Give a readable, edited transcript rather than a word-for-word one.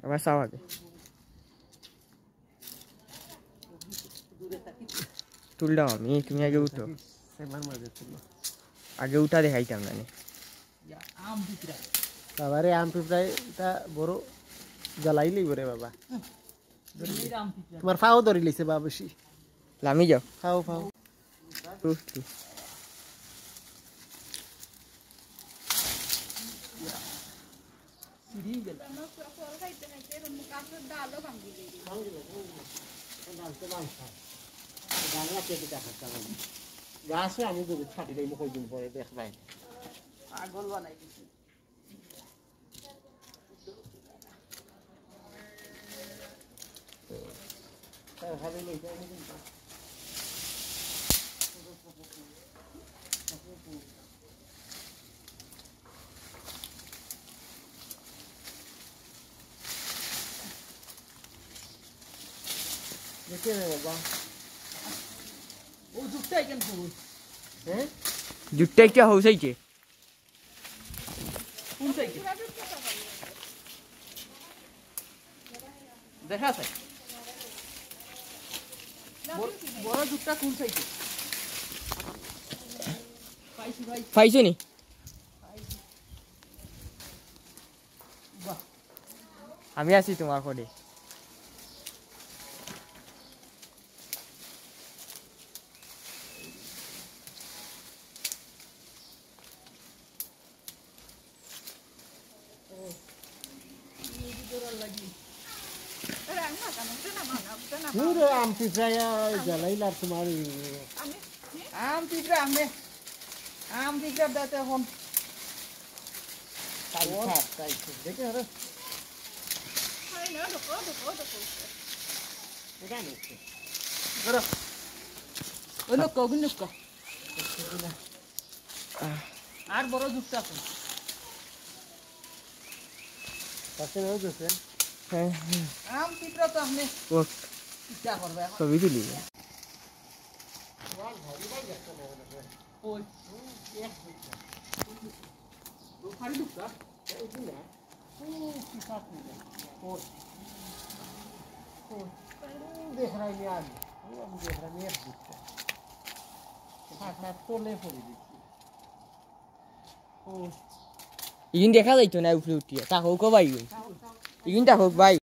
এবার চাও আগে তুললাম আমি তুমি আগে উঠো আগে উঠা দেখাইতাম না বাবা রে আম পিঁপড়াটা বড় জ্বালাইলেই বরে বাবা তোমার ফাও ধরি লিছে বাবা বেশি লামি যাও ফাও ফাও গাছে আমি যদি ছাটি দেব কয়দিন পরে দেখবাই পাগল বানাই দিছি ভালো লইতে আমি কিন্তু দেখে বাবা ও জুটটাই কেন করুন হ্যাঁ জুটটা একটা হউসাইছে কোন সাইকে দেখা আছে বড় জুটটা কোন সাইকে পাইছি ভাই পাইছো নি বাহ আমি আছি তোমার কোডে পুরো আম পিঁপড়া জ্বালাইলার তোমার আম পিঁপড়া দাতে এখন দেখে আরে আর বড় জুটটা আছে আম পিঁপড়া তো আপনি ইচ্ছা করবে ছবি তুলি देख रहा है यार वो हम देख रहे हैं हाँ हाँ तो ले पड़ी ইগিন দেখা যাইতো না উপরে উঠিয়ে তা হোক ভাই ইগিন তা হোক ভাই